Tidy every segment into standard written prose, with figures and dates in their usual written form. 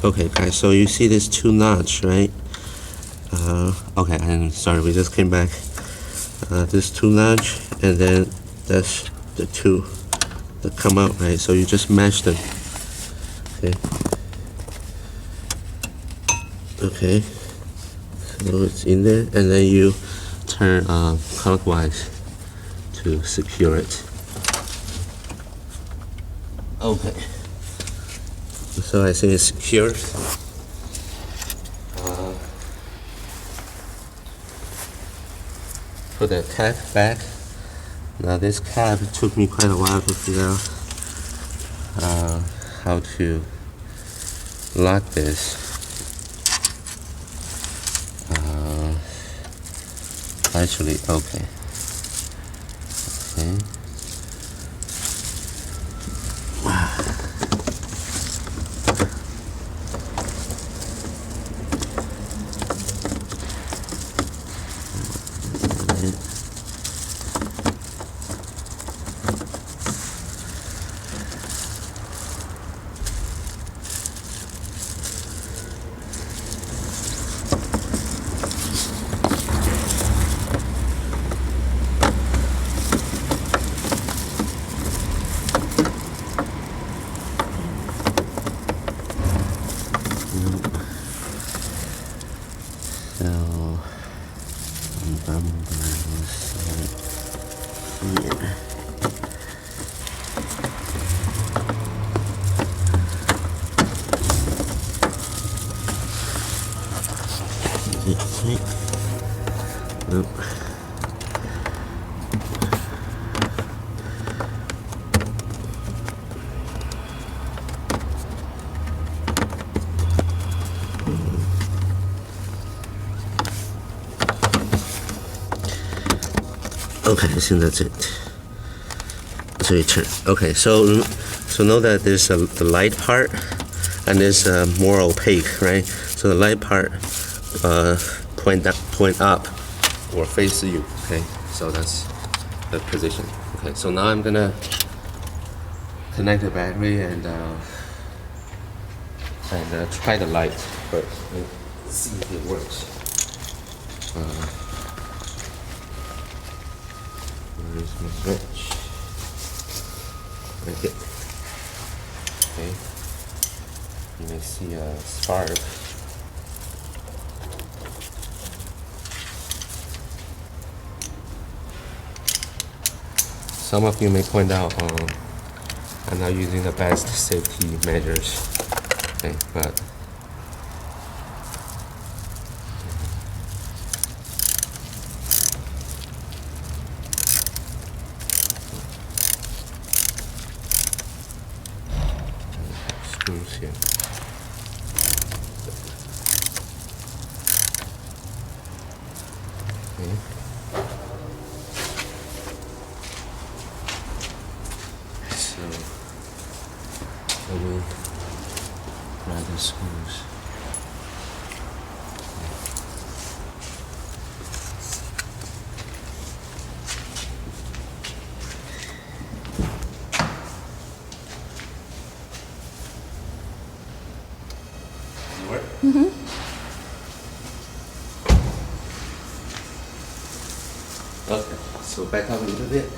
Okay, guys, so you see this 2 notch, right? Okay, I'm sorry, we just came back. This 2 notch, and then that's the 2 that come out, right? So you just match them. Okay. Okay. So it's in there, and then you turn clockwise to secure it. Okay. So I think it's secure. Put the cap back. Now this cap took me quite a while to figure out how to lock this. Actually, okay. Okay. Nope. Okay, I think that's it. So you turn. Okay, so know that there's the light part and there's more opaque, right? So the light part point up or face you. Okay, so that's the position. Okay, so now I'm gonna connect the battery and try the light first. Let's see if it works. Where's my switch? Right here. Okay. You may see a spark. Some of you may point out I'm not using the best safety measures. Okay, but screws here. Okay. So let me grab the screws. Does it work? Mm-hmm. Okay, so back up a little bit.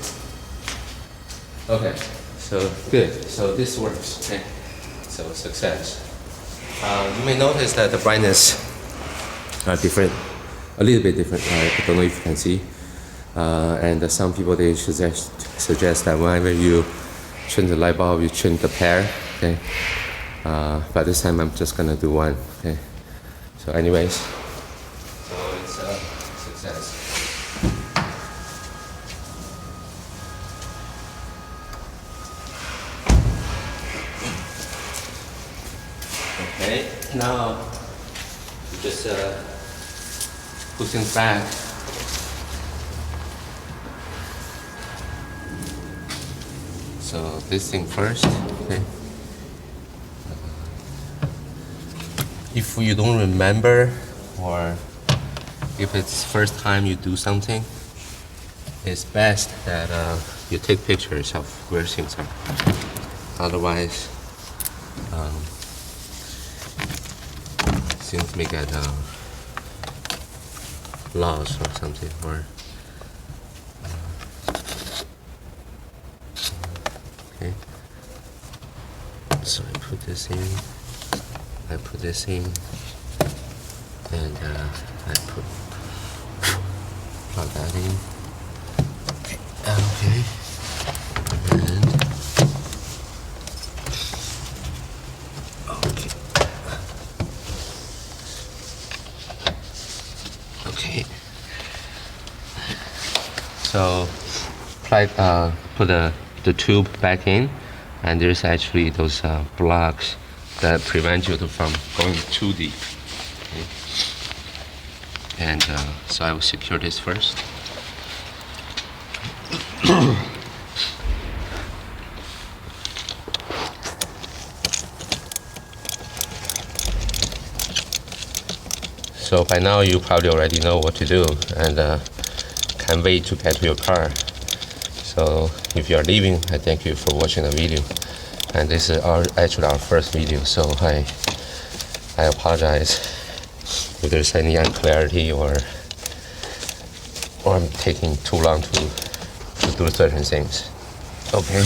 Okay, so good. So this works. Okay, so success. You may notice that the brightness are different, a little bit different. I don't know if you can see. And some people they suggest that whenever you change the light bulb, you change the pair. Okay, but this time I'm just gonna do one. Okay. So, anyways, so it's a success. Okay, now just put things back. So this thing first, okay. If you don't remember, or if it's first time you do something, it's best that you take pictures of where things are. Otherwise, seems may get lost or something, or okay. So I put this in, and I plug that in. Okay, and okay. So put the tube back in, and there's actually those blocks that prevent you from going too deep. Okay. And so I will secure this first. So by now you probably already know what to do, and can't wait to get to your car. So if you are leaving, I thank you for watching the video. And this is actually our first video, so I apologize if there's any unclarity or I'm taking too long to do certain things. Okay,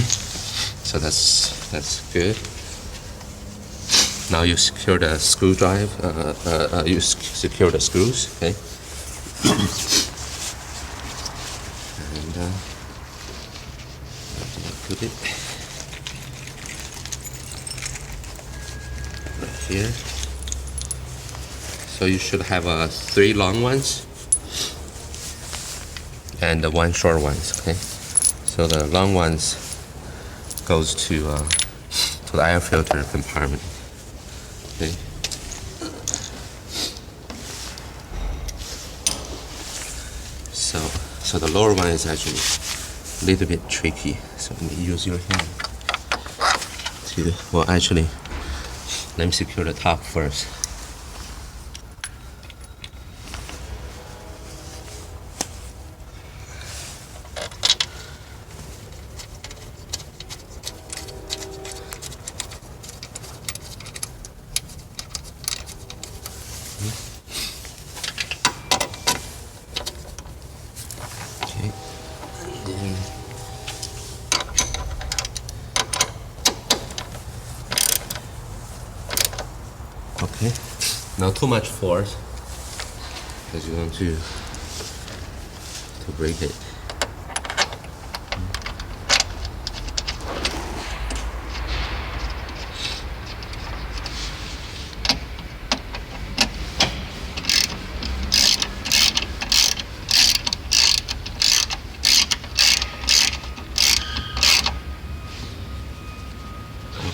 so that's good. Now you secure the screwdriver. You secure the screws. Okay. And put it right here. So you should have 3 long ones and 1 short ones. Okay. So the long ones goes to the air filter compartment. Okay. So the lower one is actually a little bit tricky. So you use your hand to, well, actually, let me secure the top first. Okay, not too much force because you want to break it.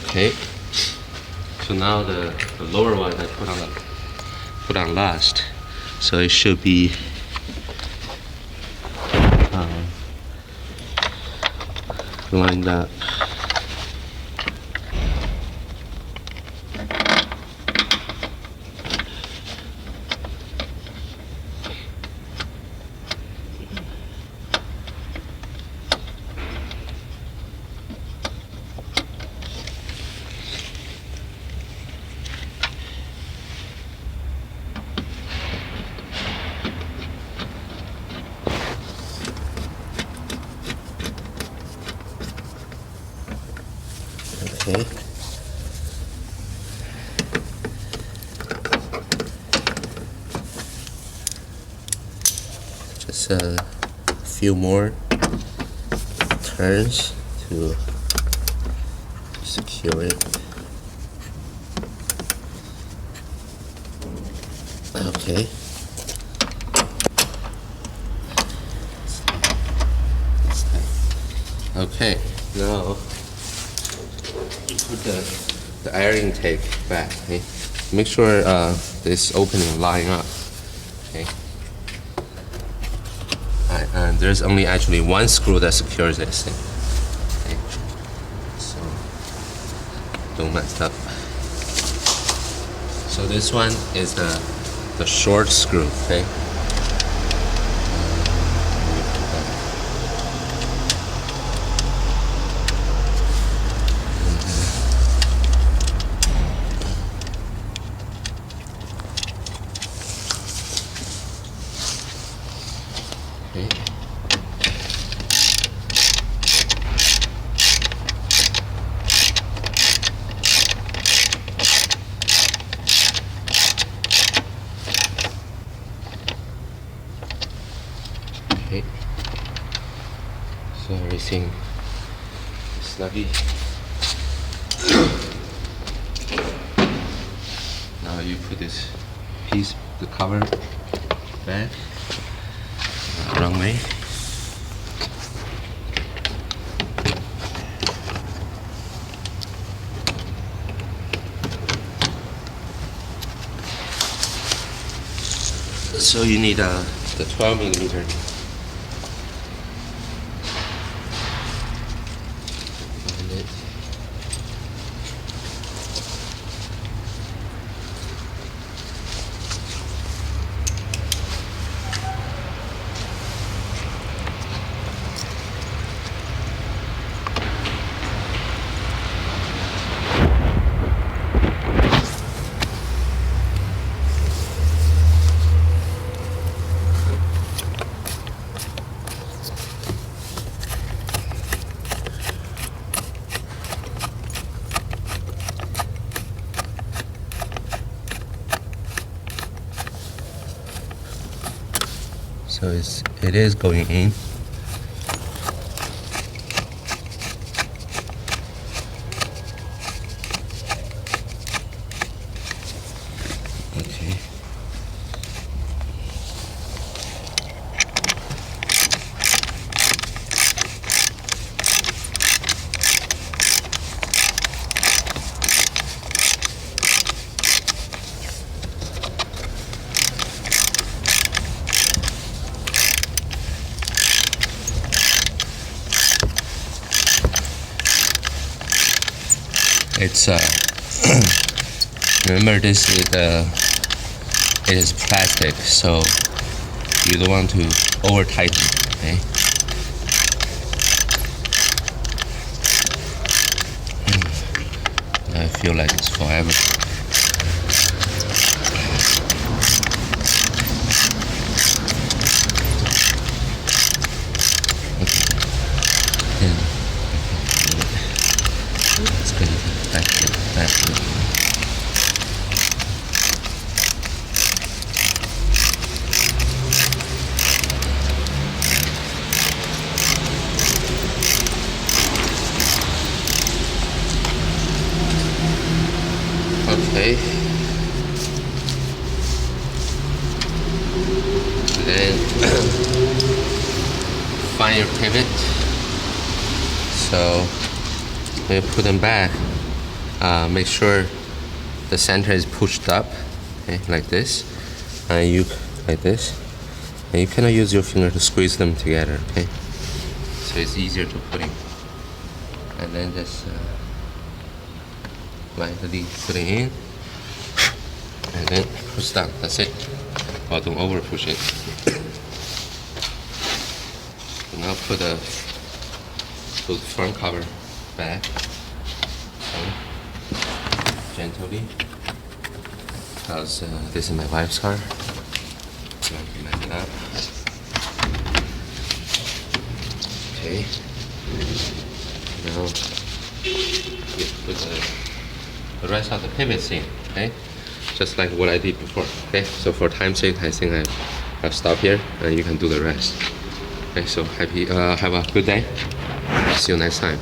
Okay. So now the lower one I put on last, so it should be lined up. Okay. Just a few more turns to secure it. Okay. Okay, now you put the air intake back. Okay, make sure this opening line up. Okay, and there's only actually 1 screw that secures this thing. Okay, so don't mess up. So this one is the short screw. Okay. So everything snuggy. Now you put this piece, the cover back, wrong way. So you need the 12mm. So it is going in. Okay. It's remember this is it is plastic, so you don't want to over tighten. Okay. I feel like it's forever. Let's get it back here. Okay. Then find your pivot. So when you put them back, make sure the center is pushed up, okay, like this, and you like this, and you cannot use your finger to squeeze them together, okay? So it's easier to put in, and then just lightly put it in, and then push down. That's it. Well, don't over push it. Now put the front cover back. Gently, because this is my wife's car, so I can mess it up. Okay, now you put the rest of the pivots in, okay, just like what I did before. Okay, so for time's sake, I think I'll stop here and you can do the rest. Okay, so have a good day. See you next time.